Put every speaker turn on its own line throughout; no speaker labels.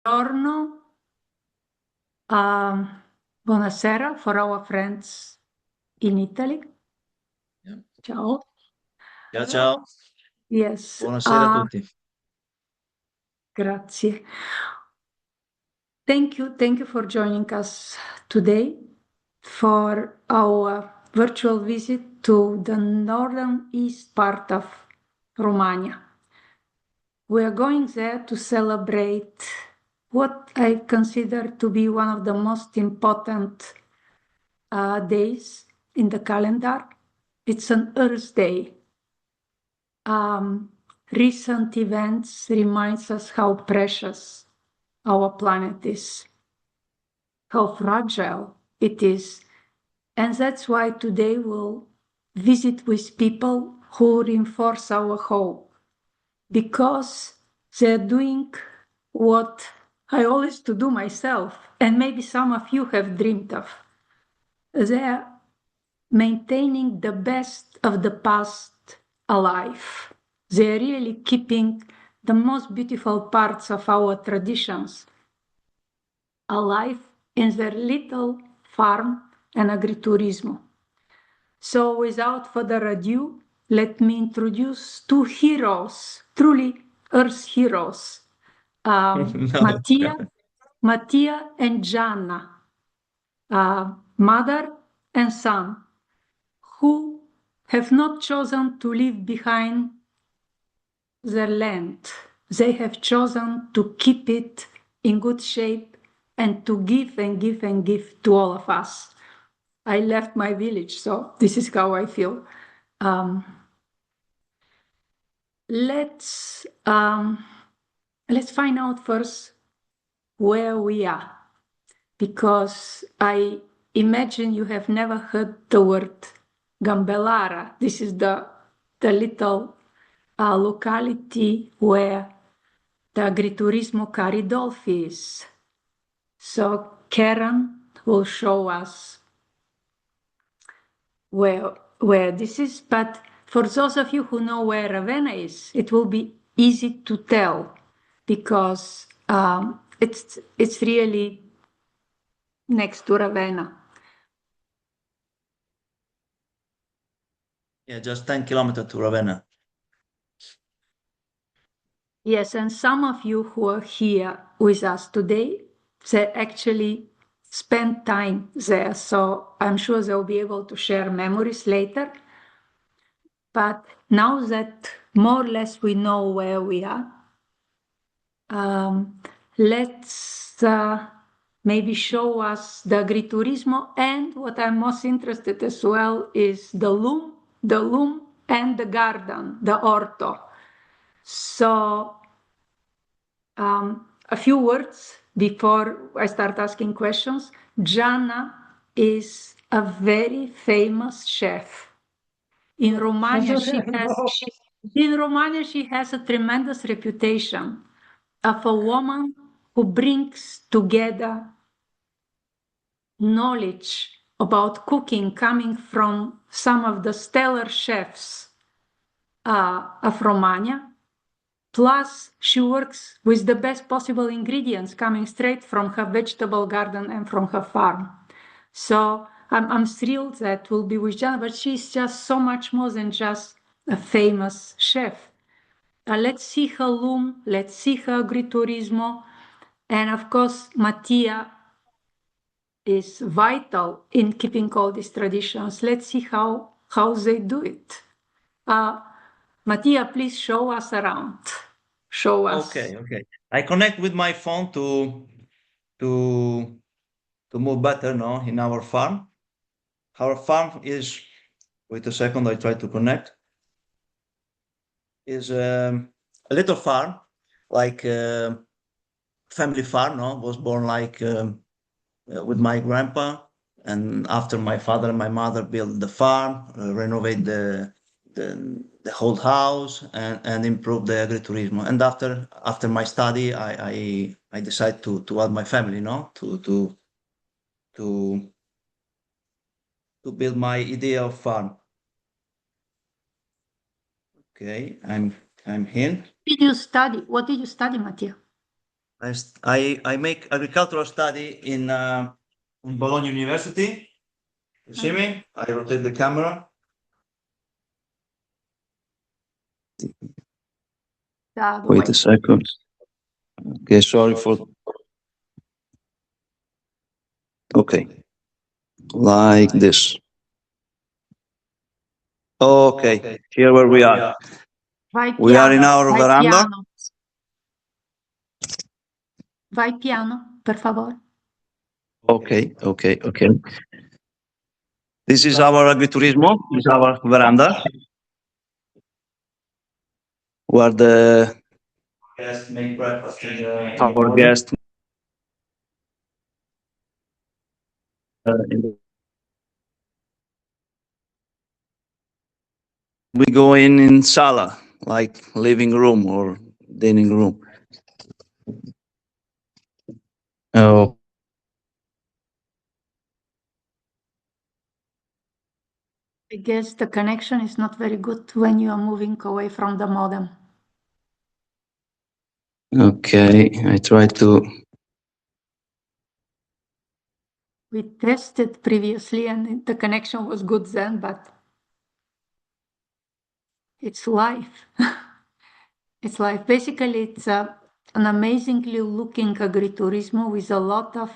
Buongiorno, buonasera for our friends in Italy.
Yeah.
Ciao.
Ciao ciao,
Yes,
buonasera a tutti.
grazie. Thank you for joining us today for our virtual visit to the northern east part of Romagna. We are going there to celebrate what I consider to be one of the most important days in the calendar. It's an Earth Day. Recent events reminds us how precious our planet is, how fragile it is, and that's why today we'll visit with people who reinforce our hope, because they're doing what I always to do myself, and maybe some of you have dreamed of. They're maintaining the best of the past alive. They're really keeping the most beautiful parts of our traditions alive in their little farm and agriturismo. So, without further ado, let me introduce two heroes, truly Earth heroes,
No.
Mattia and Gianna, mother and son, who have not chosen to leave behind their land. They have chosen to keep it in good shape and to give and give and give to all of us. I left my village, so this is how I feel. Um, let's let's find out first where we are, because I imagine you have never heard the word Gambellara. This is the little locality where the Agriturismo Ca Ridolfi is. So Karen will show us where this is, but for those of you who know where Ravenna is, it will be easy to tell, because it's really next to Ravenna.
Yeah, just 10 kilometers to Ravenna.
Yes, and some of you who are here with us today, they actually spend time there, so I'm sure they'll be able to share memories later. But now that more or less we know where we are, let's maybe show us the agriturismo, and what I'm most interested as well is the loom and the garden, the orto. So a few words before I start asking questions. Gianna is a very famous chef. In Romagna, she has a tremendous reputation of a woman who brings together knowledge about cooking coming from some of the stellar chefs of Romagna. Plus, she works with the best possible ingredients coming straight from her vegetable garden and from her farm. So I'm thrilled that we'll be with Jana, but she's just so much more than just a famous chef. Let's see her loom, let's see her agriturismo, and of course, Mattia is vital in keeping all these traditions. Let's see how they do it. Mattia, please show us around. Show us.
Okay. I connect with my phone to to move better, no, in our farm. Our farm is, wait a second, I try to connect. Is a little farm, like family farm, no, was born like with my grandpa, and after my father and my mother built the farm, renovate the whole house, and improve the agriturismo. And after my study, I decided to add my family, no, to to build my idea of farm. Okay, I'm here.
Did you study? What did you study, Mattia?
I make agricultural study in Bologna University. You see me? I rotate the camera. Wait a second. Okay, sorry for. Okay, like this. Okay, here where we are.
Vai
We are in
piano,
our
vai
veranda.
piano. Vai piano, per favore.
Okay. This is our agriturismo. This is our veranda, where the guests make breakfast our guests. We go in sala, like living room or dining room. Oh,
I guess the connection is not very good when you are moving away from the modem.
okay. I try to.
We tested previously and the connection was good then, but it's life. It's life. Basically, it's an amazingly looking agriturismo with a lot of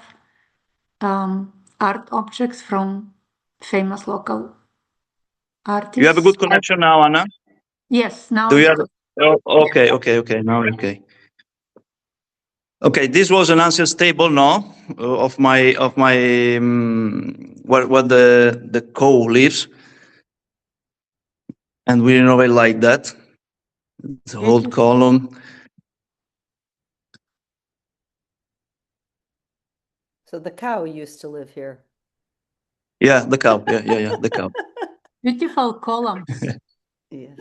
art objects from famous local artists.
You have a good connection now, Anna?
Yes, now
Do you
it's
have?
good.
Oh, okay. Now okay. Okay, this was an ancient stable, no, of my where the cow lives, and we renovate like that. The whole column.
So the cow used to live here.
Yeah, the cow. Yeah, the cow.
Beautiful columns.
Yes.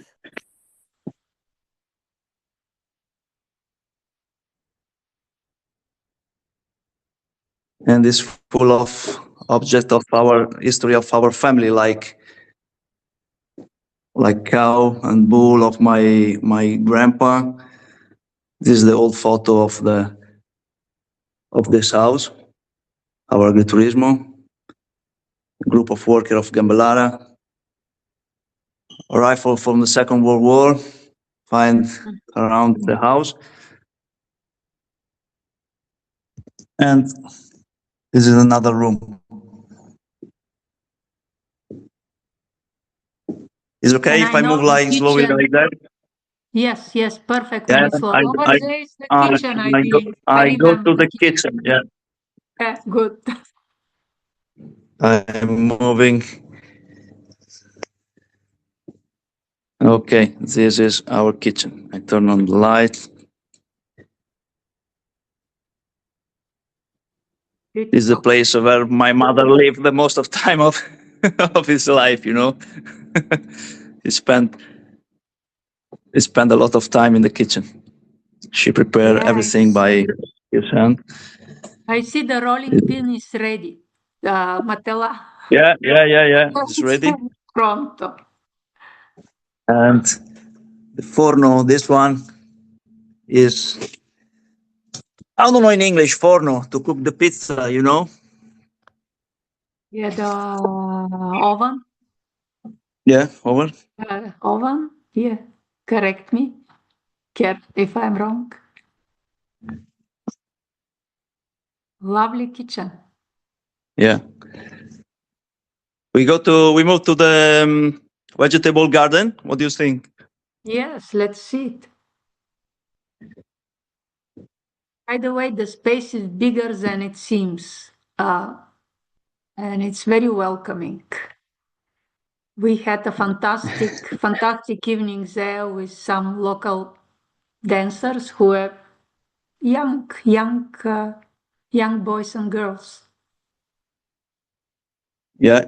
And it's full of objects of our history of our family, like cow and bull of my grandpa. This is the old photo of this house, our agriturismo, group of workers of Gambellara, a rifle from the Second World War, find around the house. And this is another room. Is okay if I move like slowly like that?
Yes, perfect.
Yeah,
Slow. Over there is the kitchen, I believe.
I go to the kitchen, yeah.
Good.
I'm moving. Okay, this is our kitchen. I turn on the light. This is the place where my mother lived the most of time of of his life, you know. he spent a lot of time in the kitchen. She prepared everything by his hand.
I see the rolling pin is ready. Matella.
Yeah. It's ready.
Pronto.
And the forno, this one is, I don't know in English, forno, to cook the pizza, you know?
Yeah, the oven.
Yeah, over.
Oven. Yeah, correct me. Care if I'm wrong. Lovely kitchen.
Yeah. We move to the vegetable garden. What do you think?
Yes, let's see it. By the way, the space is bigger than it seems, and it's very welcoming. We had a fantastic evening there with some local dancers who were young boys and girls.
Yeah.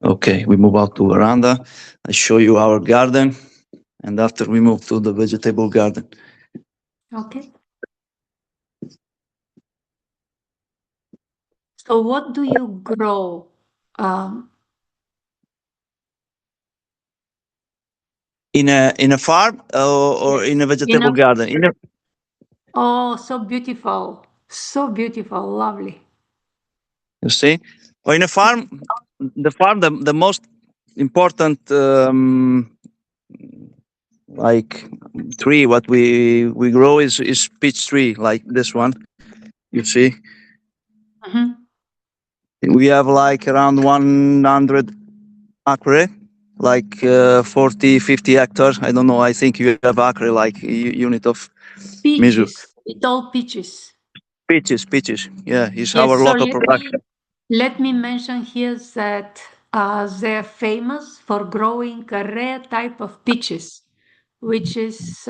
Okay, we move out to veranda. I show you our garden, and after we move to the vegetable garden.
Okay. So what do you grow?
In a farm or in a vegetable garden?
Oh, so beautiful. So beautiful. Lovely.
You see, or in a farm, the most important like tree what we grow is peach tree, like this one. You see,
Mhm.
we have like around 100 acre, like 40, 50 hectares. I don't know. I think you have acre like unit of measure.
Peaches. It's all peaches.
Peaches. Yeah, it's
Yes,
our
so
local production.
let me mention here that they're famous for growing a rare type of peaches, which is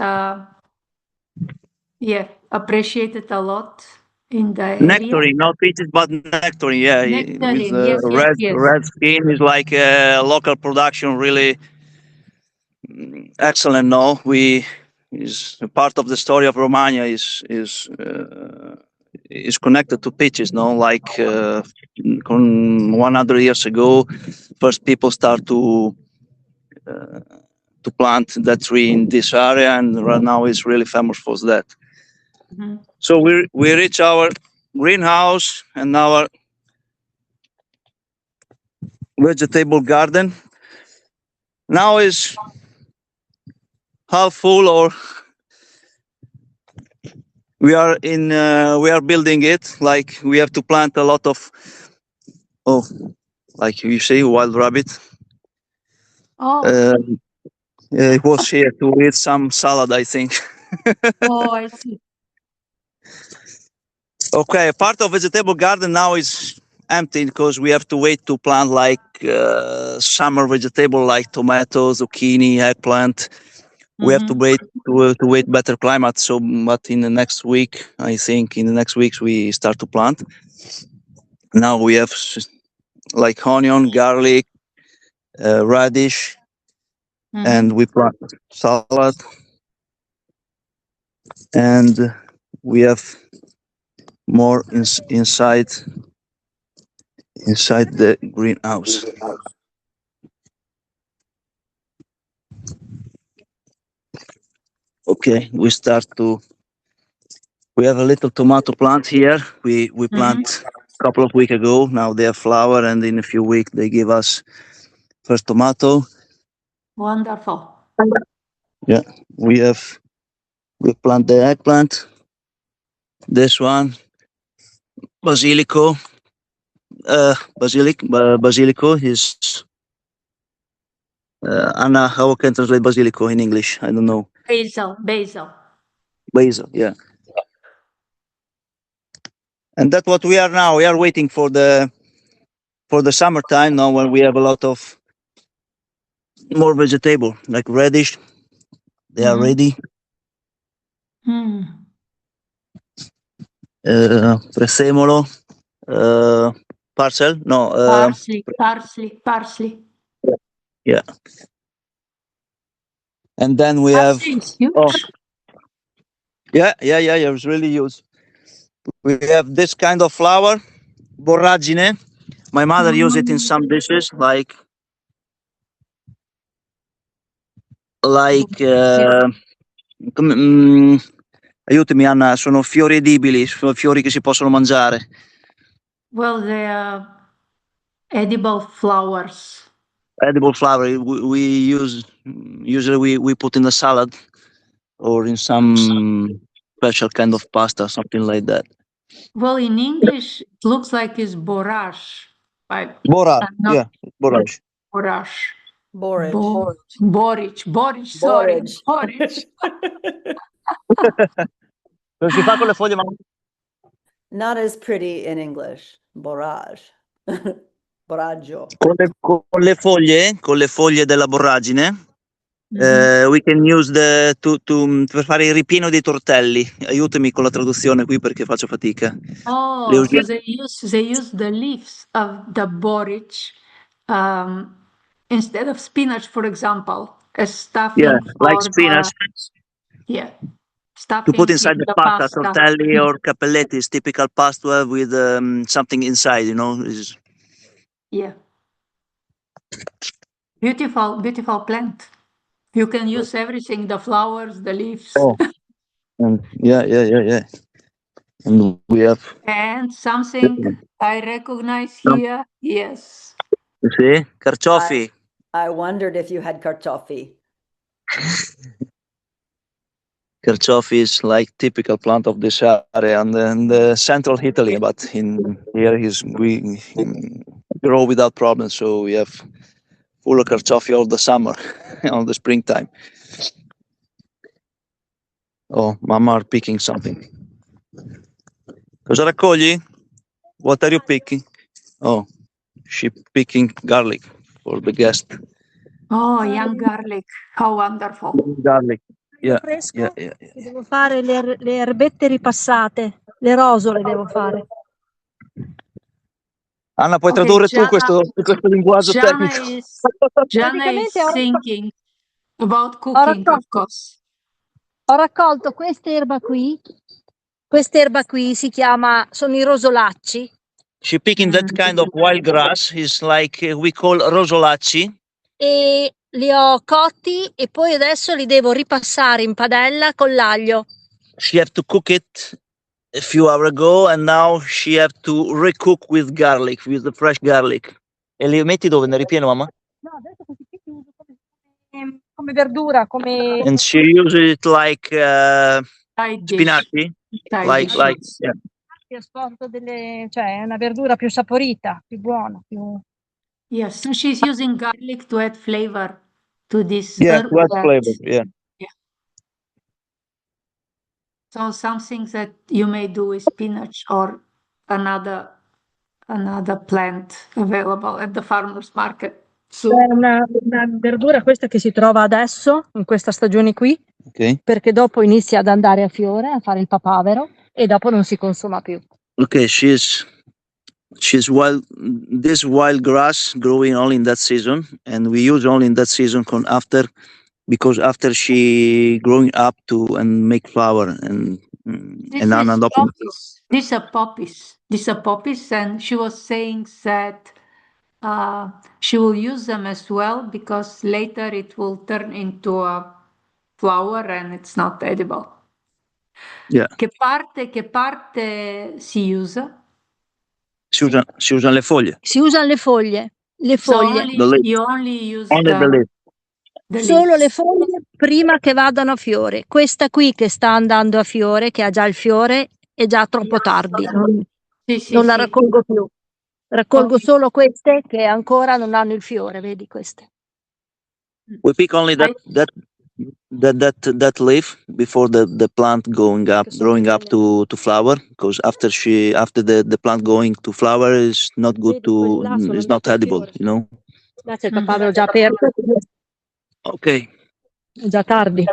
appreciated a lot in the area.
Nectarine, not peaches, but nectarine. Yeah, with
Nectarine, yes, yes, yes.
red skin is like a local production, really excellent. No, we is a part of the story of Romagna is connected to peaches. No, like 100 years ago, first people start to plant that tree in this area, and right now it's really famous for that.
Mhm.
So we reach our greenhouse and our vegetable garden. Now is half full, or we are building it. Like we have to plant a lot of, oh, like you see, wild rabbit.
Oh,
Uh, it was here to eat some salad, I think.
oh, I see.
Okay, part of vegetable garden now is empty because we have to wait to plant like summer vegetable like tomatoes, zucchini, eggplant. We have to
Mhm.
wait to wait better climate. So, but in the next week, I think in the next weeks we start to plant. Now we have like onion, garlic, radish, and
Mhm.
we plant salad, and we have more inside the greenhouse. Okay, we start to. We have a little tomato plant here. We
Mhm.
plant a couple of weeks ago. Now they have flower, and in a few weeks they give us first tomato.
Wonderful.
Yeah, we plant the eggplant. This one, basilico. Basilico is Anna. How can I translate basilico in English? I don't know.
Basil, basil.
Basil. Yeah, and that's what we are now. We are waiting for the summertime now when we have a lot of more vegetable like radish. They are
Mhm.
ready.
Mm.
Prezzemolo. Parcel. No.
Parsley.
Yeah. And then we have.
Parsley is
Oh,
huge.
yeah. It was really used. We have this kind of flour, borragine. My mother used it in
Mm.
some dishes, like mm, aiutami Anna, sono fiori edibili, sono fiori che si possono mangiare.
Well, they are edible flowers.
Edible flour. We use usually we put in a salad or in some special kind of pasta, something like that.
Well, in English, it looks like it's borage.
Borage,
I'm not
yeah, borage.
borage.
Borage.
Borage. Sorry,
Borage.
borage.
Non si fa con le foglie, ma
Not as pretty in English. Borage. Boraggio.
con le foglie della borragine.
Mhm.
We can use per fare il ripieno dei tortelli. Aiutami con la traduzione qui perché faccio fatica. Le
Oh, so
usiamo.
they use the leaves of the borage instead of spinach, for example, as
Yeah,
stuffing
like
for
spinach
yeah,
to put
stuffing
inside
in
the
the
pasta,
pasta.
tortelli or cappelletti is typical pasta with something inside,
Yeah, beautiful plant. You can use everything, the flowers, the leaves.
Oh, And yeah. And we have,
And something I recognize here, yes.
you see, carciofi.
I wondered if you had carciofi.
Carciofi is like typical plant of this area and the central Italy, but in here we grow without problems. So we have full of carciofi all the summer, all the springtime. Oh, Mama are picking something. Cosa raccogli? What are you picking? Oh, she picking garlic for the guest.
Oh, young garlic. How wonderful.
Garlic. Yeah,
Fresco,
yeah.
devo fare le erbette ripassate, le rosole devo fare.
Anna, puoi
Okay,
tradurre tu questo linguaggio
Gianna
tecnico?
is
Praticamente
thinking about
ho
cooking, of
raccolto,
course.
ho raccolto quest'erba qui si chiama, sono i rosolacci,
She picking that kind of wild grass is like we call rosolacci.
e li ho cotti e poi adesso li devo ripassare in padella con l'aglio.
She have to cook it a few hours ago and now she have to recook with garlic, with the fresh garlic. E li metti dove? Nel ripieno, mamma?
No, adesso questi qui li uso come verdura, come
And she uses it like
Side dish.
spinaci,
Side
like
dishes.
yeah.
asporto cioè è una verdura più saporita, più buona, più...
Yes, so she's using garlic to add flavor to this
Yeah,
herb
to add
that-
flavor. Yeah.
So something that you may do with spinach or another plant available at the farmer's market.
È una verdura questa che si trova adesso, in questa stagione qui,
Okay.
perché dopo inizia ad andare a fiore, a fare il papavero e dopo non si consuma più.
Okay, she's wild. This wild grass growing only in that season, and we use only in that season because after she growing up to and make flower and
This
and
is
dopo.
poppies. These are poppies. These are poppies, and she was saying that she will use them as well because later it will turn into a flower and it's not edible.
Yeah.
Che parte si usa?
Si usano le foglie.
Si usano le foglie,
So
The leaf.
you only use
Only the leaf.
the
solo le
leaves.
foglie prima che vadano a fiore. Questa qui che sta andando a fiore, che ha già il fiore, è già troppo tardi,
Sì,
non la
sì.
raccolgo più. Raccolgo
Ok.
solo queste che ancora non hanno il fiore, vedi queste.
We pick only that leaf before the plant growing up to flower, because after the plant going to flower is not good
Vedi, là sono
it's not
andate a
edible,
fiore. Là c'è il papavero già aperto,
Okay.
è già tardi.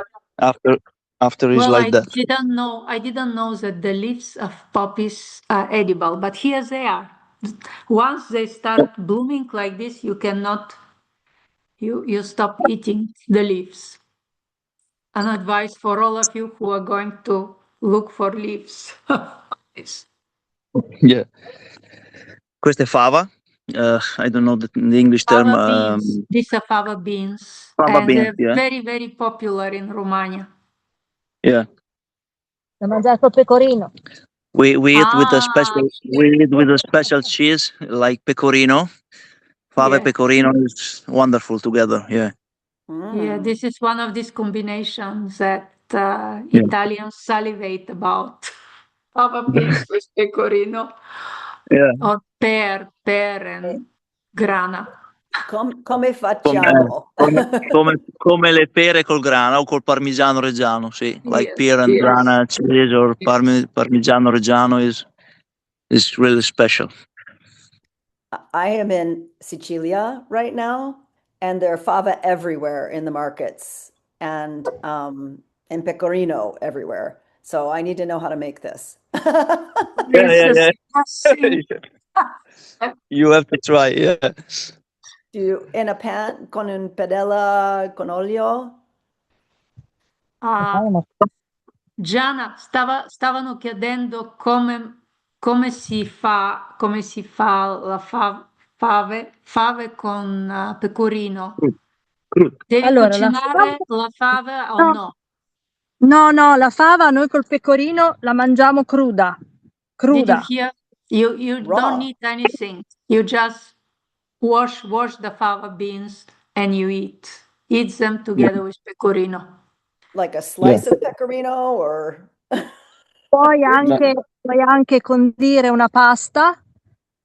After is
Well,
like
I
that.
didn't know that the leaves of poppies are edible, but here they are. Once they start blooming like this, you cannot, you stop eating the leaves. An advice for all of you who are going to look for leaves. Yes.
Yeah. Questa è fava. I don't know the English term.
Fava beans. These are fava beans.
Fava
And
beans,
they're
yeah.
very, very popular in Romagna.
Yeah.
Ho mangiato il pecorino.
We eat with a
Ah.
special cheese like pecorino. Fava
Yeah.
e pecorino is wonderful together. Yeah.
Yeah, this is one of these combinations that
Yeah.
Italians salivate about. Fava beans with pecorino
Yeah.
or pear and grana.
Come facciamo?
Come le pere col grana o col parmigiano reggiano, sì. Like
Yes,
pear and
yes.
grana cheese or parmigiano reggiano is really special.
I am in Sicilia right now, and there are fava everywhere in the markets and pecorino everywhere. So I need to know how to make this.
Yeah.
Disgusting.
You have to try, yeah.
In a pan con un padella con olio?
Gianna, stavano chiedendo come si fa la fave con pecorino.
Crudo.
Devi
Allora,
cucinare la fava o no?
No, la fava noi col pecorino la mangiamo cruda.
Did you
Cruda.
hear? You
Raw.
don't need anything. You just wash the fava beans and you eat them together with pecorino.
Like a slice of pecorino or
Puoi anche condire una pasta,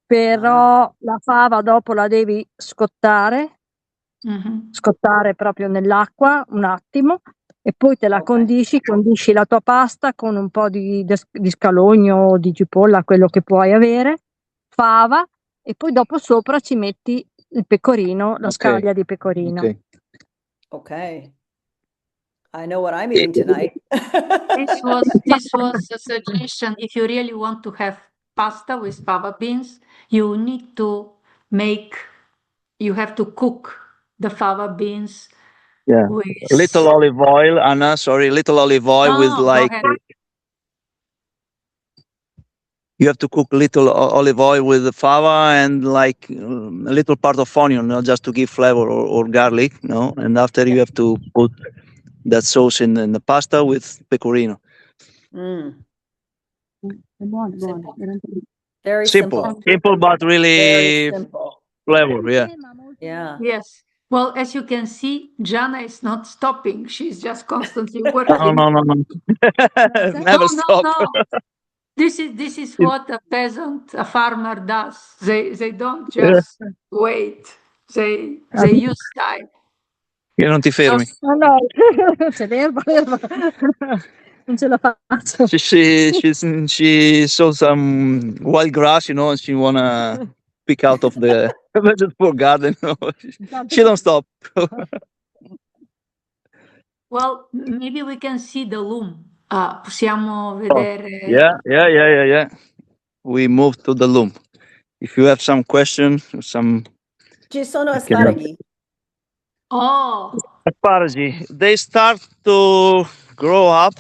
però la fava dopo la devi scottare proprio nell'acqua un attimo e poi te la condisci la tua pasta con un po' di scalogno o di cipolla, quello che puoi avere, fava, e poi dopo sopra ci metti il pecorino, la scaglia di pecorino.
Okay. I know what I'm eating tonight.
This was a suggestion. If you really want to have pasta with fava beans, you have to cook the fava beans with
Little olive oil, Anna. Sorry, little olive oil with
go
like.
ahead.
You have to cook little olive oil with the fava and like a little part of onion, just to give flavor, or garlic, and after you have to put that sauce in the pasta with pecorino.
Simple. Very
Simple,
simple.
but really
Very simple.
flavor. Yeah.
Yeah.
Yes. Well, as you can see, Gianna is not stopping. She's just constantly working.
No. Never stop.
No. This is what a farmer does. They don't just wait. They use time.
Io non ti fermi.
No, c'è l'erba. Non ce la faccio.
She saw some wild grass, and she wanna pick out of the vegetable garden. She don't stop.
Well, maybe we can see the loom. Possiamo vedere.
Yeah. We move to the loom. If you have some question,
Ci sono asparagi.
Oh,
asparagi, they start to grow up.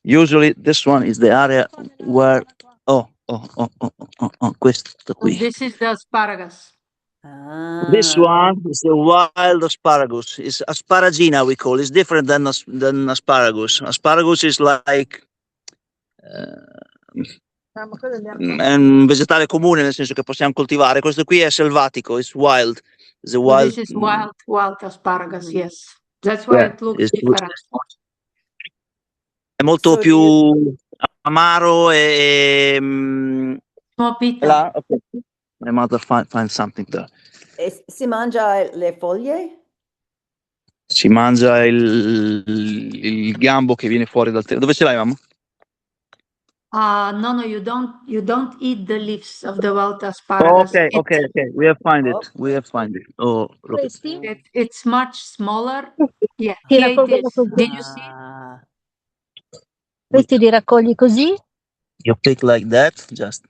Usually this one is the area where questo qui.
this is the asparagus.
This one is the wild asparagus. It's asparagina, we call it. It's different than asparagus. Asparagus is like un vegetale comune, nel senso che possiamo coltivare. Questo qui è selvatico, it's wild. It's a wild.
This is wild asparagus, yes. That's why it looks different.
È molto più amaro e
More bitter.
Okay. My mother find something there.
E si mangia le foglie?
Si mangia il gambo che viene fuori dal Dove ce l'hai, mamma?
No, you don't eat the leaves of the wild asparagus.
Okay. We have find it. Oh, look.
It's much smaller. Yeah, here it is. Did you see?
Questi li raccogli così?
You pick like that, just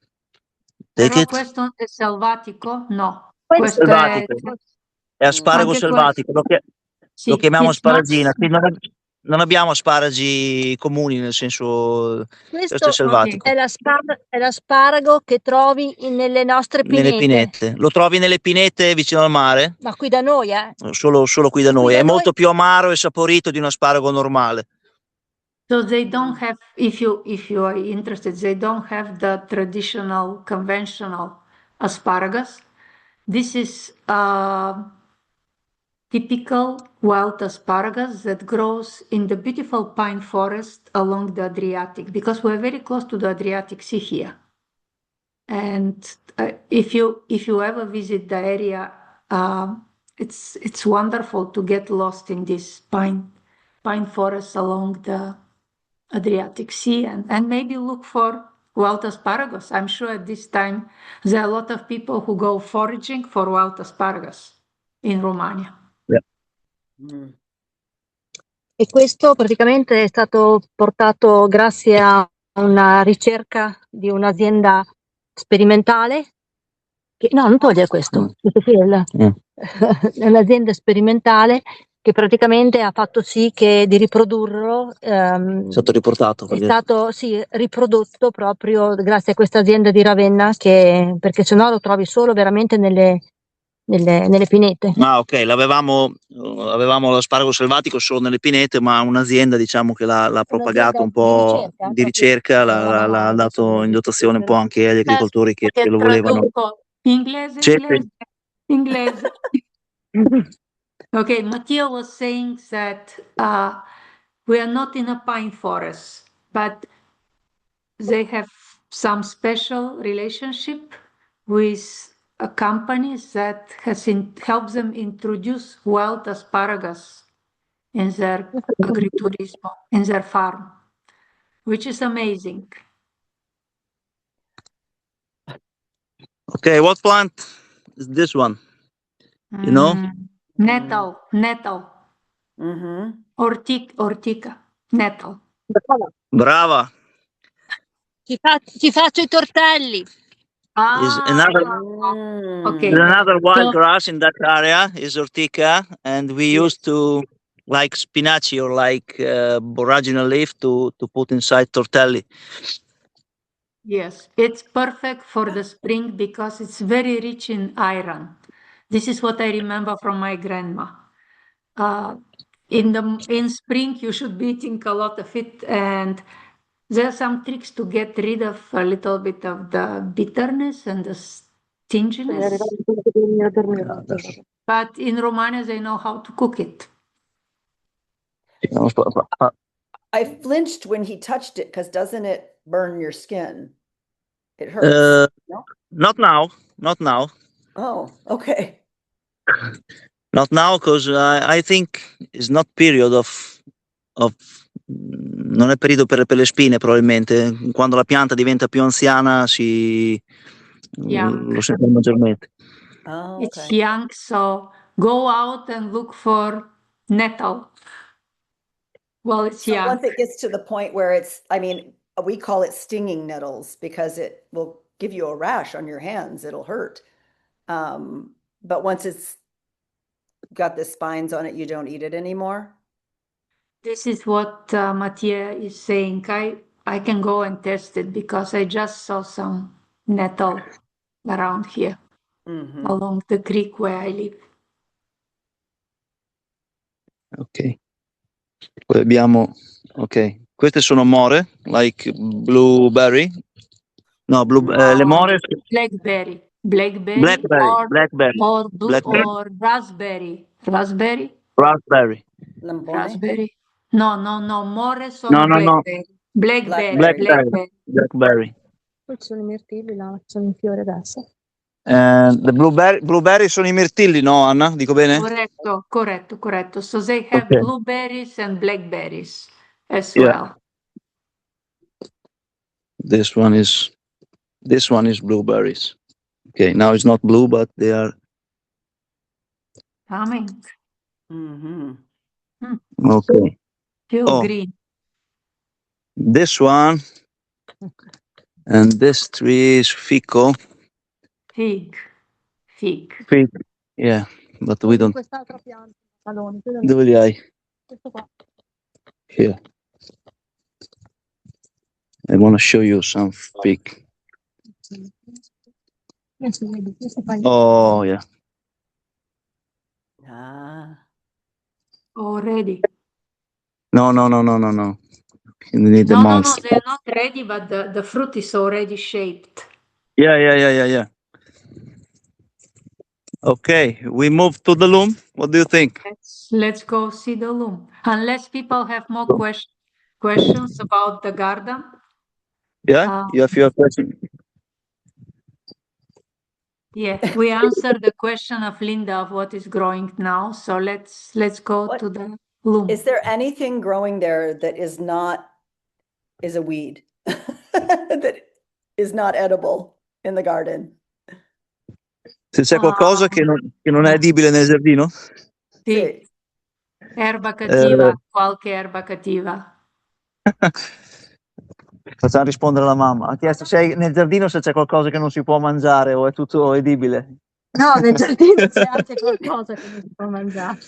take
Però
it.
questo è selvatico? No.
Questo
Selvatico. È asparago
Anche
selvatico.
Sì,
Lo chiamiamo
it's
asparagina. Qui non abbiamo asparagi comuni, nel senso, questo è selvatico.
è l'asparago che trovi nelle nostre pinete.
Nelle pinete. Lo trovi nelle pinete vicino al mare?
Ma qui da noi,
Solo qui da noi. È molto più amaro e saporito di un asparago normale.
So they don't have, if you are interested, they don't have the traditional, conventional asparagus. This is typical wild asparagus that grows in the beautiful pine forest along the Adriatic, because we're very close to the Adriatic Sea here. And if you ever visit the area, it's wonderful to get lost in this pine forest along the Adriatic Sea and maybe look for wild asparagus. I'm sure at this time there are a lot of people who go foraging for wild asparagus in Romagna.
E questo praticamente è stato portato grazie a una ricerca di un'azienda sperimentale. Non togliere questo. Questo qui è un'azienda sperimentale che praticamente ha fatto sì che di riprodurlo
È stato riportato.
è stato riprodotto proprio grazie a questa azienda di Ravenna, perché sennò lo trovi solo veramente nelle pinete.
Ah, ok, avevamo l'asparago selvatico solo nelle pinete, ma un'azienda, diciamo, che l'ha propagato un po' di ricerca, l'ha dato in dotazione un po' anche agli agricoltori che lo volevano.
Inglese,
Sì,
inglese,
sì.
inglese. Okay, Mattia was saying that we are not in a pine forest, but they have some special relationship with a company that helps them introduce wild asparagus in their agriturismo, in their farm, which is amazing.
Okay, what plant is this one? You know?
Nettle,
Mm-hmm.
ortica, nettle.
Brava.
Ci faccio i tortelli.
Is
Ah, okay.
another wild
So,
grass in that area is ortica, and we used to like spinach or like boragina leaf to put inside tortelli.
yes, it's perfect for the spring because it's very rich in iron. This is what I remember from my grandma. In spring, you should be eating a lot of it, and there are some tricks to get rid of a little bit of the bitterness and the stinginess. But in Romania, they know how to cook it.
I flinched when he touched it because doesn't it burn your skin? It hurts. No?
Not now, not now,
Oh, okay.
not now, because I think it's not period of non è periodo per le spine probabilmente. Quando la pianta diventa più anziana lo sentiamo maggiormente.
Oh,
It's
okay.
young, so go out and look for nettle while it's
So
young.
once it gets to the point where we call it stinging nettles because it will give you a rash on your hands. It'll hurt. But once it's got the spines on it, you don't eat it anymore.
This is what Mattia is saying. I can go and test it because I just saw some nettle around here along the creek where I live.
Ok. Poi abbiamo, ok, queste sono more, like blueberry. No, le more.
Blackberry,
Blackberry, blackberry, blackberry,
or raspberry,
Lampone?
raspberry. No, more sono
no,
blackberry,
Blackberry.
blackberry.
Poi ci sono i mirtilli là, sono in fiore adesso.
Le blueberry sono i mirtilli, no, Anna? Dico bene?
Corretto. So they have
Okay.
blueberries and blackberries as
Yeah.
well.
This one is blueberries. Okay, now it's not blue, but they are
Coming.
okay.
Still green.
This one and this tree is fico.
Fig.
Fig. Yeah, but we don't.
Quest'altra pianta,
Dove li hai?
questo qua.
Here. I want to show you some fig. Oh, yeah.
Already.
No. You need the
No,
monster.
they're not ready, but the fruit is already shaped.
Yeah. Okay, we move to the loom. What do you think?
Let's go see the loom. Unless people have more questions about the garden.
Yeah, you have your question.
Yeah, we answered the question of Linda of what is growing now. So let's go to the loom.
Is there anything growing there that is a weed that is not edible in the garden?
Se c'è qualcosa che non è edibile nel giardino?
Sì. Erba cattiva, qualche erba cattiva.
Facciamo rispondere alla mamma. Ha chiesto nel giardino se c'è qualcosa che non si può mangiare o è tutto edibile.
No, nel giardino c'è anche qualcosa che non si può mangiare.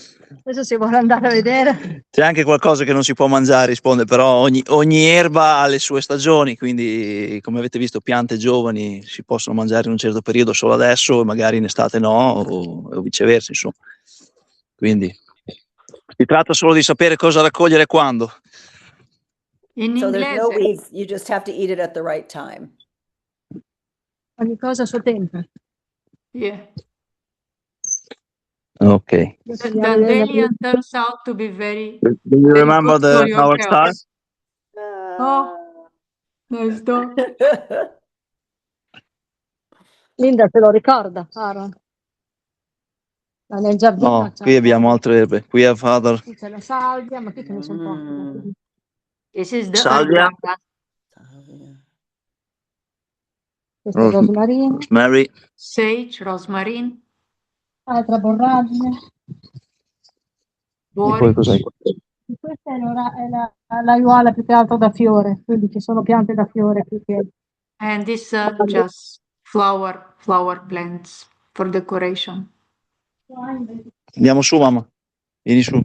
Adesso si vuole andare a vedere.
C'è anche qualcosa che non si può mangiare, risponde, però ogni erba ha le sue stagioni, quindi come avete visto piante giovani si possono mangiare in un certo periodo solo adesso e magari in estate no, o viceversa, insomma. Quindi si tratta solo di sapere cosa raccogliere e quando.
In
So there's no
inglese.
weeds, you just have to eat it at the right time.
Ogni cosa a suo tempo.
Yeah.
Ok.
Adesso
The
andiamo a vedere
dandelion turns out to be very,
Do you
very
remember
good for your
our star?
health. Oh, nice dog.
Linda se lo ricorda, Aaron. Ma nel giardino
Oh,
c'è
qui abbiamo altre erbe. Qui have other
qui c'è la salvia, ma qui ce ne sono poche.
This is the
salvia,
Questo è il rosmarino,
rosemary.
sage, rosemary,
altra borragine.
E poi cos'è?
borage.
Questa è l'aiuola più che altro da fiore, quindi ci sono piante da fiore più che...
And this just flower plants for decoration.
Andiamo su, mamma. Vieni su.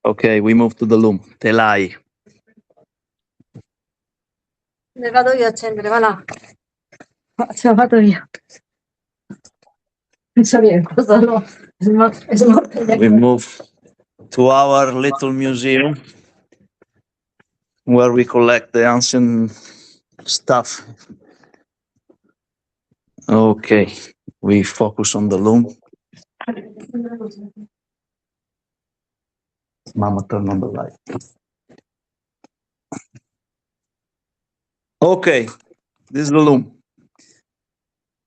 Ok, we move to the loom. Telai.
Ne vado io a accendere, va là. Ce la vado io. Non so bene cosa no.
We move to our little museum where we collect the ancient stuff. Okay, we focus on the loom. Mama, turn on the light. Okay, this is the loom.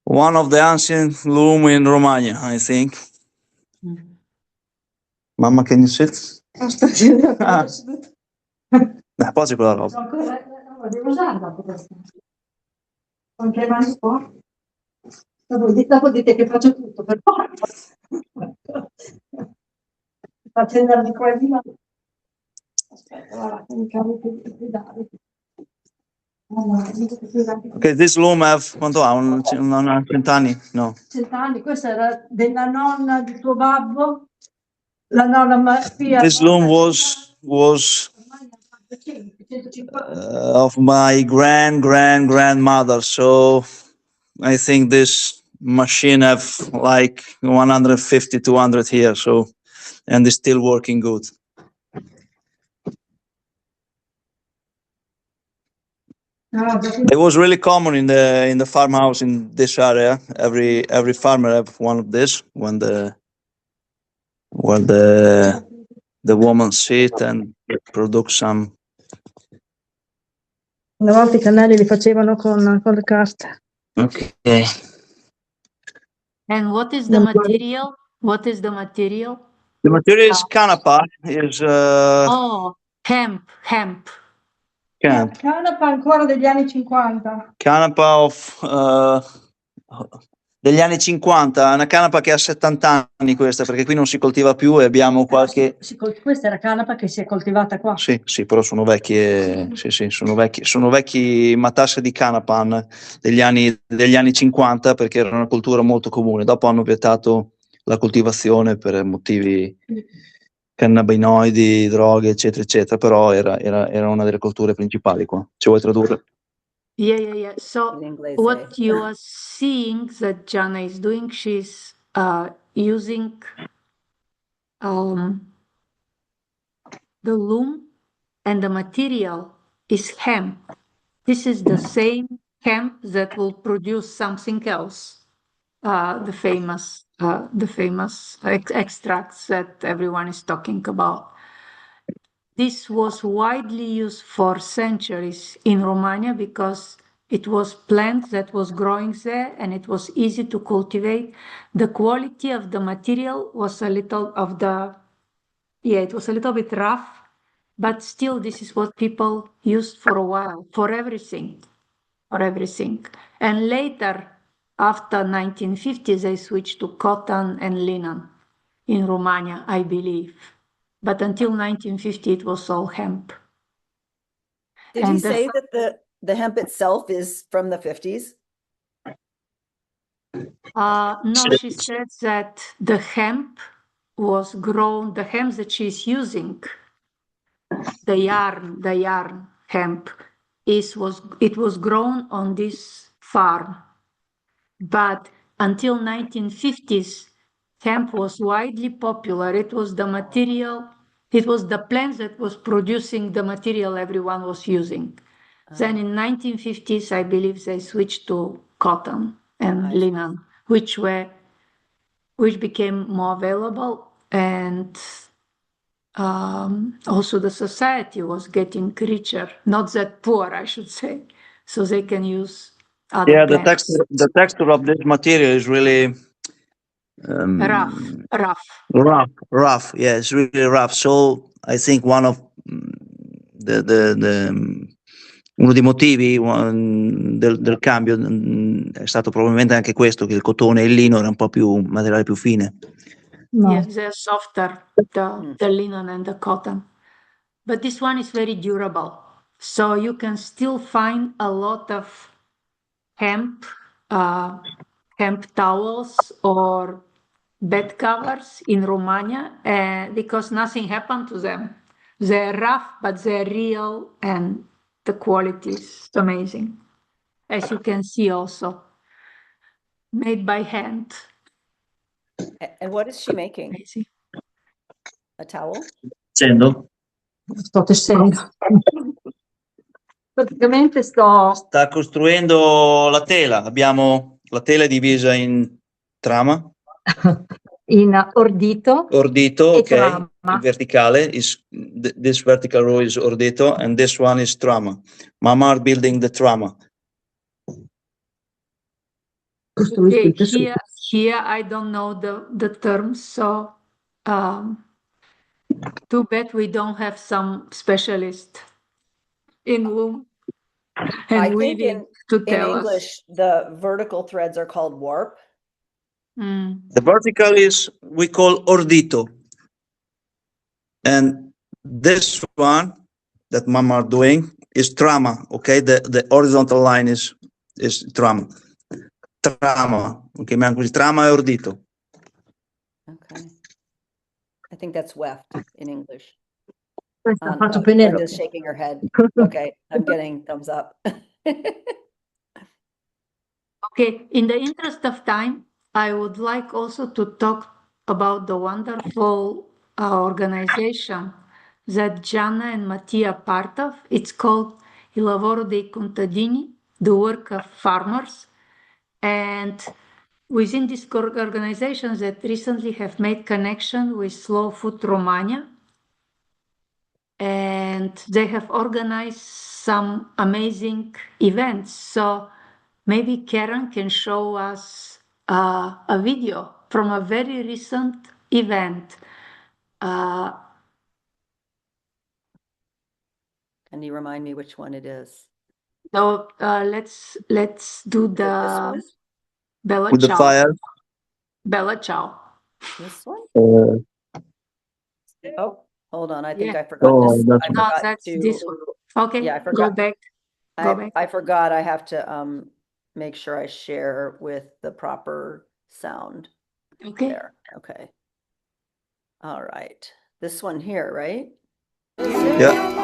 One of the ancient loom in Romagna, I think. Mama, can you sit? Poggi quella roba.
Devo usarla dopo questa. Con che mani può? Dopo dite che faccio tutto per forza. Faccio andare di qua e di là. Aspetta, guarda, che mi cavo più dare.
Okay, this loom have quanto ha? Un 100 anni? No.
100 anni, questa era della nonna di tuo babbo, la nonna Mattia.
This loom was of my grandmother, so I think this machine have like 150 200 years, so and is still working good. It was really common in the farmhouse in this area. Every farmer have one of this when the woman sit and produce some.
Una volta i cannelli li facevano con le carte.
Okay.
And what is the material? What is the material?
The material is canapa. Is
Oh, hemp.
Canapa ancora degli anni 50.
canapa degli anni 50, una canapa che ha 70 anni questa, perché qui non si coltiva più e abbiamo qualche...
Questa era canapa che si è coltivata qua.
Sì, però sono vecchie, sì, sono vecchi matasse di canapan degli anni 50, perché era una cultura molto comune. Dopo hanno vietato la coltivazione per motivi cannabinoidi, droghe, eccetera, però era una delle culture principali qua. Ci vuoi tradurre?
Yeah. So what you are seeing that Gianna is doing, she's using the loom, and the material is hemp. This is the same hemp that will produce something else, the famous extracts that everyone is talking about. This was widely used for centuries in Romagna because it was plant that was growing there and it was easy to cultivate. The quality of the material was it was a little bit rough, but still this is what people used for a while, for everything. And later, after 1950, they switched to cotton and linen in Romagna, I believe. But until 1950, it was all hemp.
Did you say that the hemp itself is from the 50s?
No, she said that the hemp was grown, the hemp that she's using, the yarn hemp, it was grown on this farm. But until 1950s, hemp was widely popular. It was the material, it was the plant that was producing the material everyone was using. Then in 1950s, I believe they switched to cotton and linen, which became more available, and also the society was getting richer, not that poor, I should say, so they can use other
Yeah,
plants.
the texture of this material is really
Rough.
rough. Yeah, it's really rough. So I think one of uno dei motivi del cambio è stato probabilmente anche questo, che il cotone e il lino era un po' più materiale più fine.
No.
Yes, they're softer, the linen and the cotton. But this one is very durable. So you can still find a lot of hemp towels or bed covers in Romagna because nothing happened to them. They're rough, but they're real, and the quality is amazing. As you can see also, made by hand.
And what is she making?
Amazing.
A towel?
Dicendo?
Sto tessendo. Praticamente
Sta costruendo la tela. Abbiamo la tela è divisa in trama.
in ordito
Ordito,
e
ok.
trama.
Il verticale this vertical row is ordito, and this one is trama. Mama are building the trama.
Okay, here I don't know the terms, so too bad we don't have some specialist in loom and
I think
weaving to
in
tell
English, the vertical threads are called warp.
us.
The vertical is we call ordito, and this one that Mama are doing is trama. Okay, the horizontal line is trama. Trama. Okay, il trama è ordito.
Okay. I think that's weft in English.
Faccio Penelope.
Linda's shaking her head. Okay, I'm getting thumbs up.
Okay, in the interest of time, I would like also to talk about the wonderful organization that Gianna and Mattia are part of. It's called Il Lavoro dei Contadini, the work of farmers. And within this organization that recently have made connection with Slow Food Romagna, and they have organized some amazing events. So maybe Karen can show us a video from a very recent event.
Can you remind me which one it is?
So let's do
Is it this one?
Bella
With the
Ciao.
fire.
Bella Ciao.
This one?
Uh,
Oh, hold on. I think
Yeah.
I forgot
Oh,
this.
that's
I
No,
forgot
that's
to.
this one. Okay,
Yeah, I
go
forgot.
back. Go back.
I forgot I have to make sure I share with the proper sound
Okay.
there. Okay. All right. This one here, right?
yeah.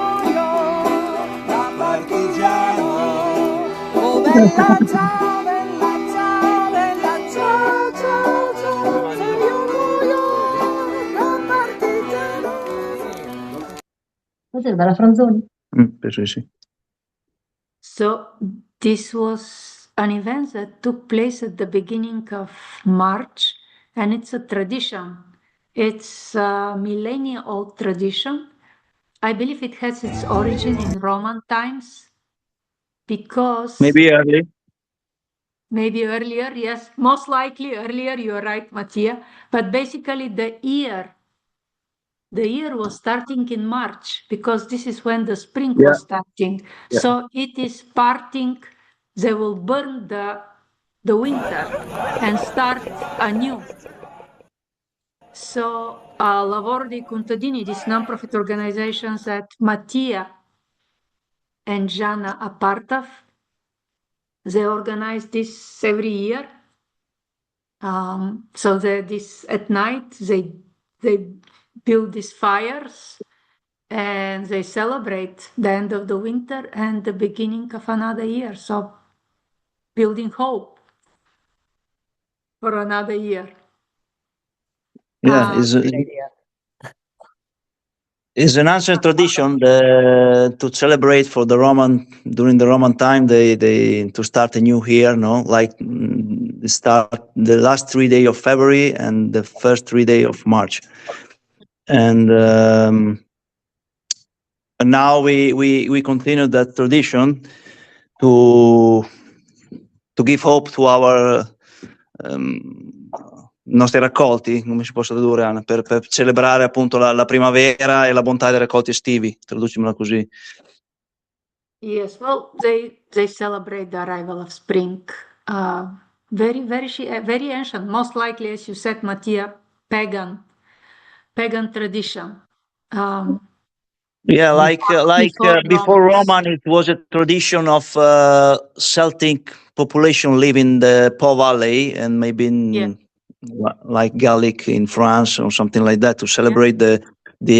Cos'è dalla Franzoni?
Penso di sì.
So this was an event that took place at the beginning of March, and it's a tradition. It's a millenia-old tradition. I believe it has its origin in Roman times because
Maybe early.
maybe earlier, yes, most likely earlier, you're right, Mattia. But basically the year was starting in March because this is when the spring was starting.
Yeah.
So it is parting, they will burn the winter and start anew. So Lavoro dei Contadini, this non-profit organization that Mattia and Gianna are part of, they organize this every year. So this at night they build these fires and they celebrate the end of the winter and the beginning of another year. So building hope for another year.
Yeah,
Great idea.
it's an ancient tradition to celebrate for the during the Roman time. They to start a new year, no, like they start the last 3 days of February and the first 3 days of March, and now we continue that tradition to give hope to our nostri raccolti, come si possa tradurre, Anna, per celebrare appunto la primavera e la bontà dei raccolti estivi, traducimela così.
Yes, well, they celebrate the arrival of spring. Very ancient, most likely, as you said, Mattia, pagan tradition.
Yeah, like before
Romans.
Roman, it was a tradition of Celtic population living in the Po Valley and maybe in like Gallic in France or something like that to celebrate the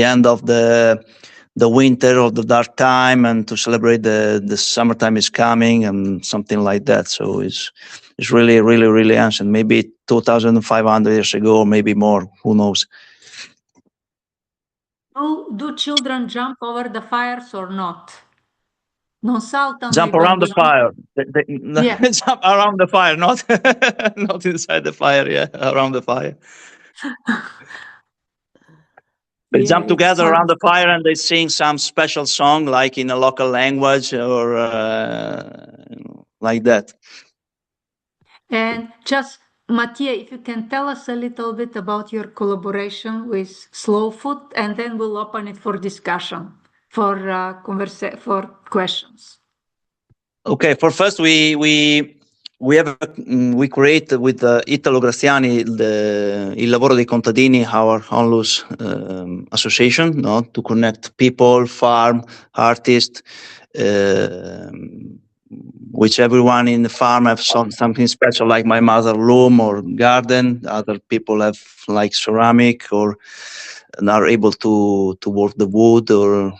end of the winter of the dark time and to celebrate the summertime is coming and something like that. So it's really, really, really ancient. Maybe 2,500 years ago, or maybe more. Who knows?
Do children jump over the fires or not? Non saltano
Jump
i
around the
bambini?
fire.
Yeah.
Jump around the fire, not not inside the fire. Yeah, around the fire. They
Yeah,
jump
it's
together
fun.
around the fire and they sing some special song, like in a local language or like that.
And just, Mattia, if you can tell us a little bit about your collaboration with Slow Food, and then we'll open it for discussion, for for questions.
Okay, for first we create with Italo Graziani Il Lavoro dei Contadini, our onlus association, no, to connect people, farm, artists, which everyone in the farm have something special, like my mother loom or garden. Other people have like ceramic or and are able to work the wood or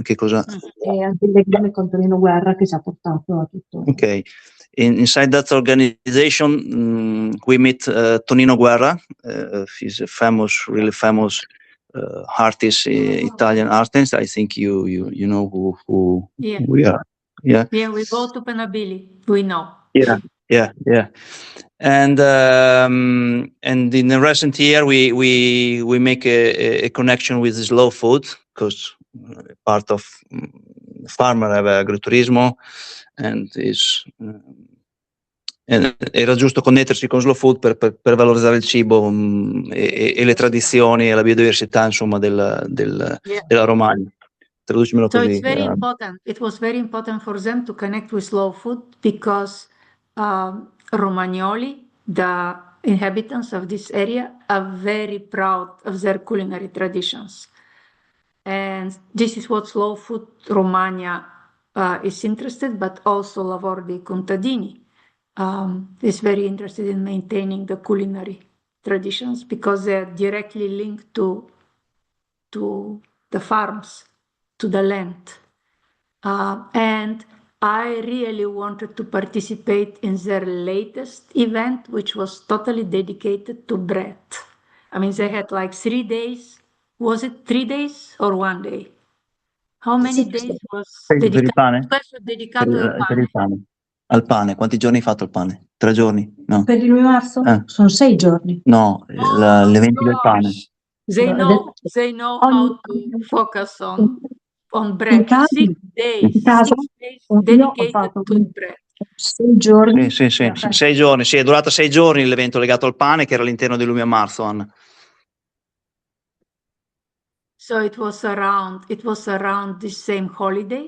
che cosa?
E anche il legame con Tonino Guerra che ci ha portato a tutto.
Okay. Inside that organization, we meet Tonino Guerra. He's a really famous artist, Italian artist. I think you know who we are. Yeah.
Yeah, we go to Penabili. We know.
Yeah. And in the recent year, we make a connection with Slow Food because part of farmer have agriturismo and era giusto connettersi con Slow Food per valorizzare il cibo e le tradizioni e la biodiversità, insomma, della Romagna. Traducimelo
So
così.
it's very important. It was very important for them to connect with Slow Food because Romagnoli, the inhabitants of this area, are very proud of their culinary traditions. And this is what Slow Food Romagna is interested, but also Lavoro dei Contadini is very interested in maintaining the culinary traditions because they're directly linked to the farms, to the land. And I really wanted to participate in their latest event, which was totally dedicated to bread. I mean, they had like 3 days. Was it 3 days or 1 day? How many days was
Per il
dedicato?
pane?
Questo è dedicato al
Per il
pane.
pane. Al pane. Quanti giorni hai fatto il pane? 3 giorni? No.
Per il 2 marzo sono 6 giorni.
No, l'evento del pane.
They know how to focus on bread. 6 days. 6 days dedicated to bread.
6 giorni.
Sì. 6 giorni. Sì, è durata 6 giorni l'evento legato al pane, che era all'interno di Lumi a Marzo, Anna.
So it was around the same holiday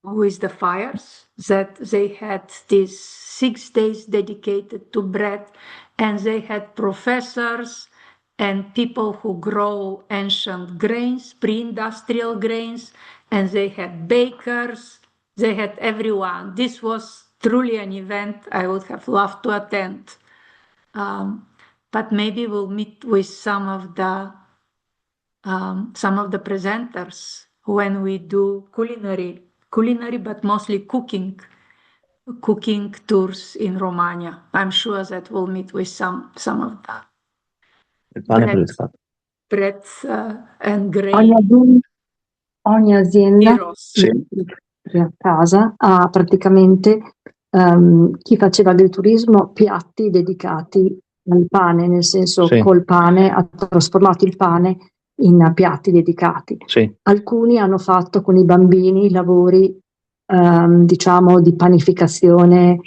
with the fires that they had these 6 days dedicated to bread, and they had professors and people who grow ancient grains, pre-industrial grains, and they had bakers, they had everyone. This was truly an event I would have loved to attend. But maybe we'll meet with some of the presenters when we do culinary, but mostly cooking tours in Romagna. I'm sure that we'll meet with some of the breads and grain
Ogni azienda
heroes.
a casa ha praticamente chi faceva agriturismo piatti dedicati al pane, nel senso col pane ha trasformato il pane in piatti dedicati. Alcuni hanno fatto con i bambini lavori diciamo di panificazione,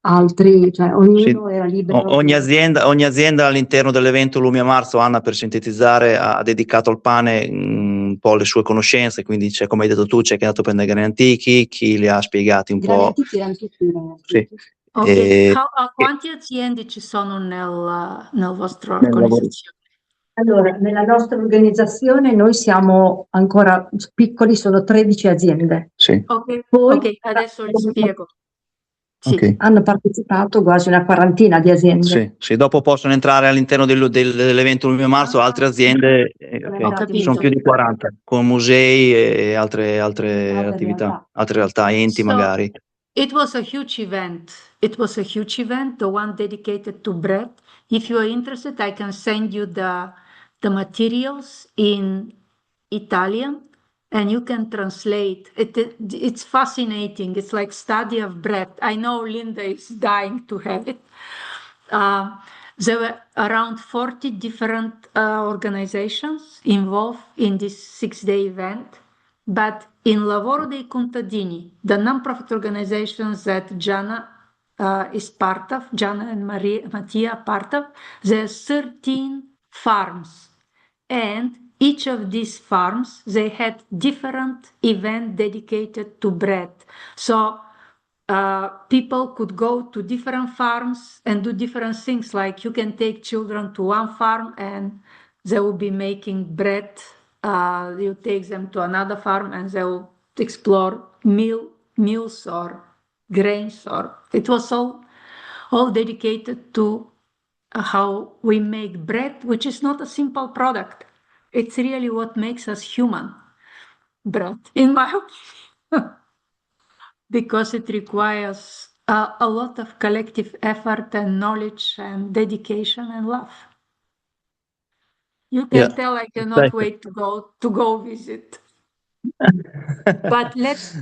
altri, cioè ognuno era libero.
Ogni azienda all'interno dell'evento Lumia-Marzo, Anna, per sintetizzare, ha dedicato al pane un po' le sue conoscenze, quindi c'è, come hai detto tu, c'è chi è andato a prendere grani antichi, chi li ha spiegati un po'.
Antichi erano tutti
Sì.
Ok, quanti aziende ci sono nella vostra organizzazione?
Allora, nella nostra organizzazione noi siamo ancora piccoli, sono 13 aziende.
Ok, adesso li spiego. Sì.
Hanno partecipato quasi una quarantina di aziende.
Sì, dopo possono entrare all'interno dell'evento Luglio Marzo altre aziende, sono più di 40, con musei e altre attività, altre realtà, enti magari.
It was a huge event. The one dedicated to bread. If you are interested, I can send you the materials in Italian and you can translate. It's fascinating. It's like study of bread. I know Linda is dying to have it. There were around 40 different organizations involved in this 6-day event. But in Lavoro dei Contadini, the non-profit organizations that Gianna is part of, Gianna and Mattia part of, there's 13 farms. And each of these farms, they had different event dedicated to bread. So people could go to different farms and do different things. Like you can take children to one farm and they will be making bread. You take them to another farm and they will explore meals or grains, or it was all dedicated to how we make bread, which is not a simple product. It's really what makes us human, bread, in my opinion, because it requires a lot of collective effort and knowledge and dedication and love. You can tell I cannot wait to go visit. But let's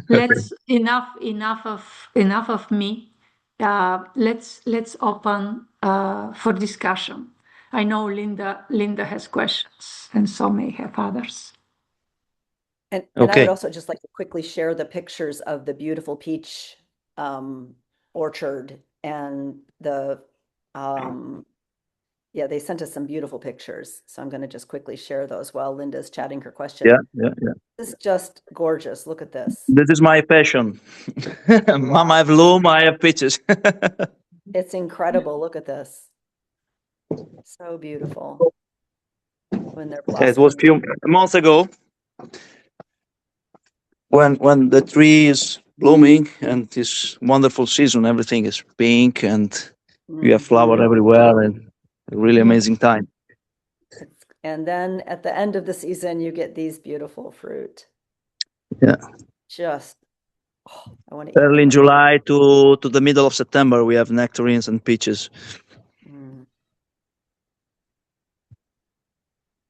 enough of me. Let's open for discussion. I know Linda has questions, and so may have others.
And I would also just like to quickly share the pictures of the beautiful peach orchard and the yeah, they sent us some beautiful pictures. So I'm going to just quickly share those while Linda's chatting her question.
Yeah.
This is just gorgeous. Look at this.
This is my passion. Mom, I have loom, I have pictures.
It's incredible. Look at this. So beautiful. When they're blossoming.
It was a few months ago when the tree is blooming and this wonderful season, everything is pink and you have flower everywhere, and a really amazing time.
And then at the end of the season, you get these beautiful fruit.
Yeah.
Just, I want to eat
early in July to the middle of September, we have nectarines and peaches.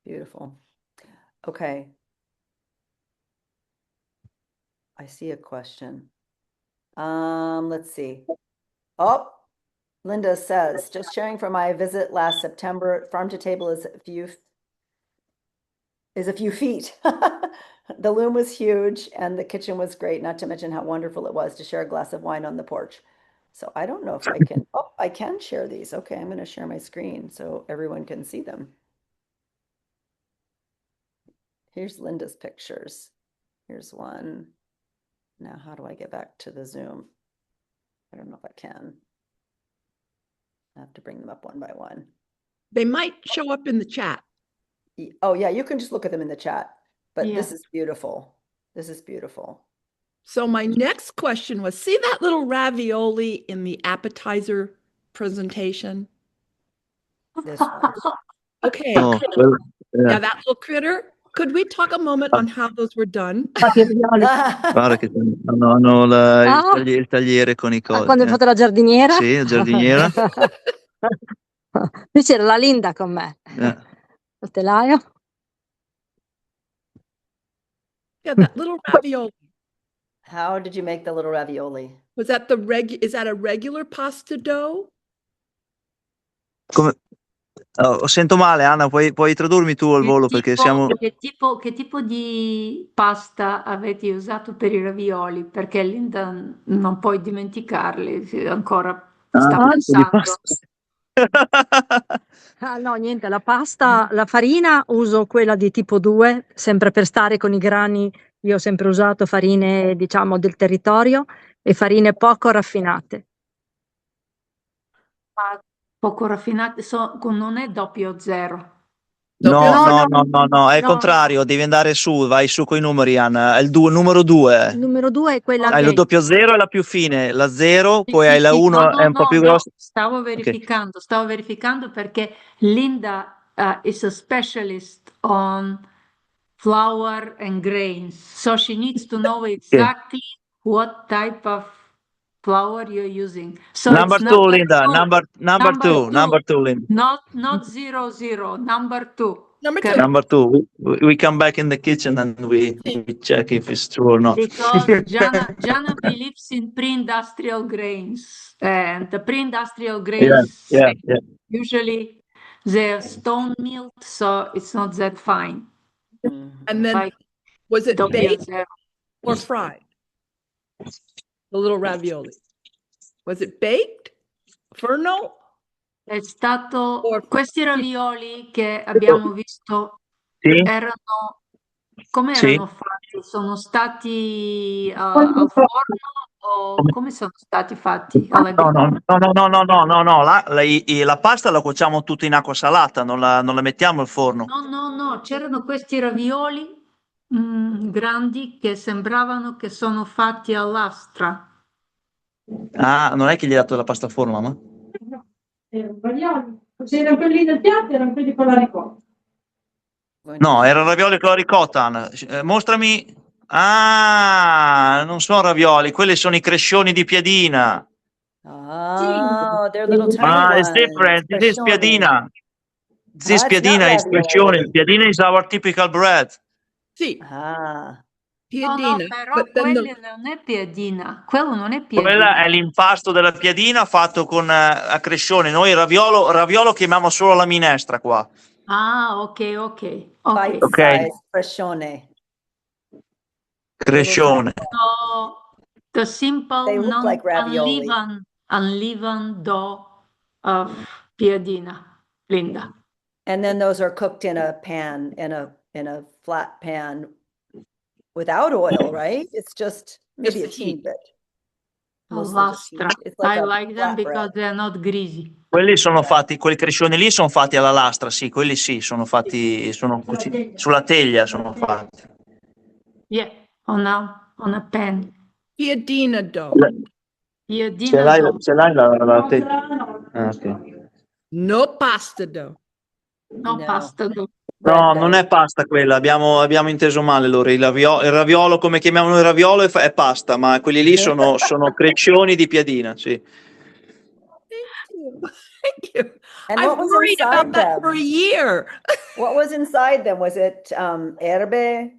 Beautiful. Okay. I see a question. Let's see. Oh, Linda says, just sharing from my visit last September, farm to table is a few feet. The loom was huge and the kitchen was great, not to mention how wonderful it was to share a glass of wine on the porch. So I don't know if I can, I can share these. Okay, I'm going to share my screen so everyone can see them. Here's Linda's pictures. Here's one. Now, how do I get back to the Zoom? I don't know if I can. I have to bring them up one by one.
They might show up in the chat.
Oh, yeah, you can just look at them in the chat. But this is beautiful. This is beautiful.
So my next question was, see that little ravioli in the appetizer presentation?
This one.
Okay.
Oh, well,
Yeah, that little critter. Could we talk a moment on how those were done?
guarda che hanno il tagliere con i cosi.
Quando hai fatto la giardiniera?
Sì, la giardiniera.
Qui c'era la Linda con me. Il telaio.
Yeah, that little ravioli.
How did you make the little ravioli?
Was that is that a regular pasta dough?
Come... Oh, sento male, Anna, puoi tradurmi tu al volo perché siamo...
Che tipo di pasta avete usato per i ravioli? Perché Linda non puoi dimenticarli, ancora sta
di
pensando.
pasta.
No, niente, la pasta, la farina uso quella di tipo 2, sempre per stare con i grani. Io ho sempre usato farine, diciamo, del territorio e farine poco raffinate.
Poco raffinate, non è 00.
No, è il contrario, devi andare su, vai su coi numeri, Anna. È il numero 2.
Il numero 2 è quella
Hai lo 00 è la più fine, la 0, poi hai la 1 è un po' più grossa.
Stavo verificando perché Linda is a specialist on flour and grains, so she needs to know exactly what type of flour you're using. So
Number
it's
2,
not
Linda.
two.
Number two, Linda.
Not 00, number 2.
Number two.
Correct.
Number 2. We come back in the kitchen and we check if it's true or not.
Because Gianna believes in pre-industrial grains, and the pre-industrial grains
Yeah.
usually they're stone milled, so it's not that fine.
And then
Like
was it baked
zero.
or fried? The little ravioli. Was it baked? Furno?
È stato
Or
questi ravioli che abbiamo visto
Sì?
come
Sì.
erano fatti? Sono stati al forno o come sono stati fatti?
No. La pasta la cuociamo tutta in acqua salata, non la mettiamo al forno.
No, c'erano questi ravioli grandi che sembravano che sono fatti all'astra.
Ah, non è che gli hai dato la pasta al forno, mamma?
No, erano ravioli. C'erano quelli del piatto, erano quelli con la ricotta.
No, erano ravioli con la ricotta, Anna. Mostrami. Ah, non sono ravioli, quelli sono i crescioni di piadina.
Oh, they're little tiny
Ah, it's
ones.
different. This is
Crescione.
piadina. This is
Ah, it's not
piadina, it's
ravioli.
crescione. Piadina is our typical bread.
sì,
Ah,
piadina.
Però
But then
quello non è piadina. Quello non è
Quella
piadina.
è l'impasto della piadina fatto con a crescione. Noi il raviolo chiamiamo solo la minestra qua.
Ah, ok.
bite
Ok.
size crescione.
Crescione.
So the simple,
They look like ravioli.
unleavened dough of piadina, Linda.
And then those are cooked in a pan, in a flat pan without oil, right? It's just maybe a
Just the
teeny
heat.
bit. Mostly just heat.
Lastra.
It's like
I
a
like them
flatbread.
because they're not greasy.
Quelli sono fatti, quei crescioni lì sono fatti alla lastra, sì, quelli sì, sono fatti, sulla teglia sono fatti.
Yeah, on a pan.
piadina dough.
Piadina dough.
Ce l'hai la teglia? Ah, ok.
No pasta dough.
No pasta dough.
No, non è pasta quella, abbiamo inteso male loro. Il raviolo, come chiamiamo noi raviolo, è pasta, ma quelli lì sono crescioni di piadina, sì.
Thank you.
And
I've
what was
worried about
inside
that for a
them?
year.
What was inside them? Was it herbe?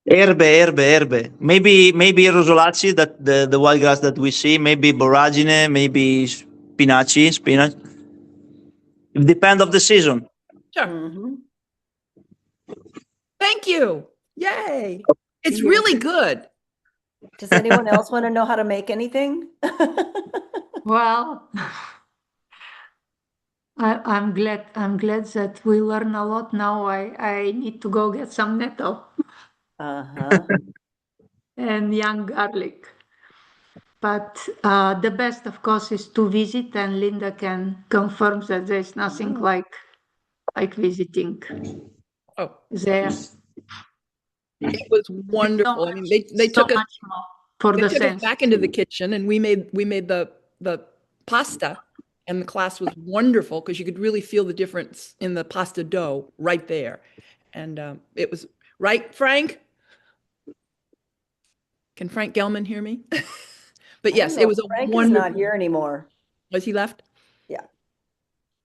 Erbe. Maybe rosolacci, that the wild grass that we see, maybe boragine, maybe spinach. It depends of the season.
Sure.
Mm-hmm.
Thank you. Yay. It's really good.
Does anyone else want to know how to make anything?
Well, I'm glad that we learn a lot now. I need to go get some nettle
Uh-huh.
and young garlic. But the best, of course, is to visit, and Linda can confirm that there's nothing like visiting
Oh,
there.
it was wonderful. I mean, they
So
took us
much more. for
They
the
took us
sense.
back into the kitchen, and we made the pasta, and the class was wonderful because you could really feel the difference in the pasta dough right there, and it was right, Frank. Can Frank Gelman hear me? But
I
yes,
don't
it
know.
was a
Frank is
wonderful.
not here anymore.
Was he left?
Yeah.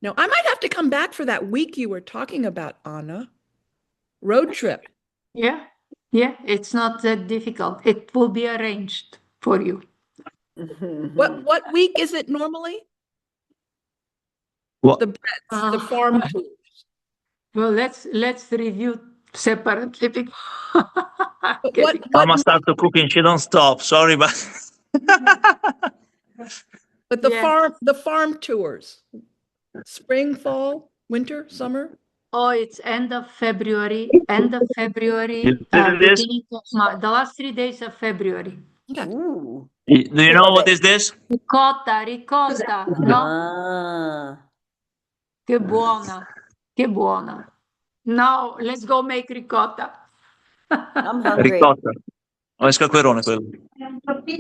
No, I might have to come back for that week you were talking about, Anna. Road trip.
Yeah, it's not that difficult. It will be arranged for you.
What week is it normally?
What?
The breads, the farm tours.
Well, let's review separately. because-
What
Mama starts to cooking. She don't stop. Sorry, but
but the
Yes.
farm tours. Spring, fall, winter, summer?
Oh, it's end of February,
You did this?
beginning of March, the last 3 days of February.
Okay.
Ooh.
Do you know what is this?
Ricotta, no?
Ah.
Che buona, che buona. Now, let's go make ricotta.
I'm hungry.
Ricotta. O è squacquerone quello?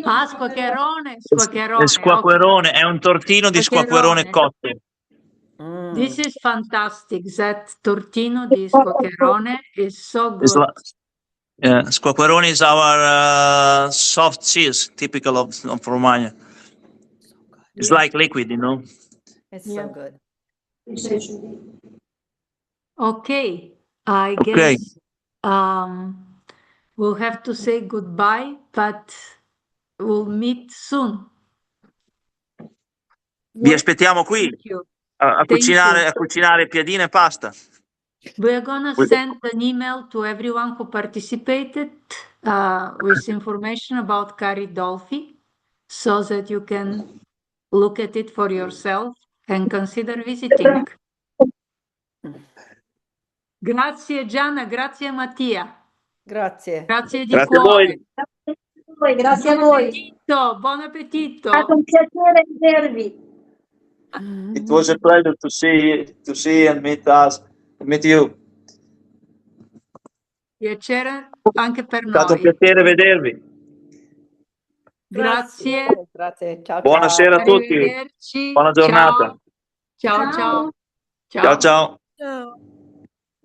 Ah, squaccherone,
È
squaccherone.
squacquerone, è un tortino di squacquerone cotto.
This is fantastic. That tortino di squaccherone is so
It's
good.
squacquerone is our soft cheese, typical of Romagna. It's like liquid, you know.
It's
Yeah.
so good.
Okay, I
Okay.
guess we'll have to say goodbye, but we'll meet soon.
Vi aspettiamo qui
Thank you.
a
Thank
cucinare,
you.
a cucinare piadine e pasta.
We're gonna send an email to everyone who participated with information about Ca Ridolfi so that you can look at it for yourself and consider visiting. Grazie Gianna, grazie Mattia.
Grazie.
Grazie di
Grazie a
cuore.
voi.
Grazie a
Buon
voi.
appetito, buon appetito.
È stato un piacere vedervi.
It was a pleasure to see and meet you.
Piacere anche per
È stato un
noi.
piacere vedervi.
Grazie.
Grazie. Ciao,
Buonasera a
ciao.
tutti.
Arrivederci.
Buona giornata.
Ciao, ciao.
Ciao ciao.
No.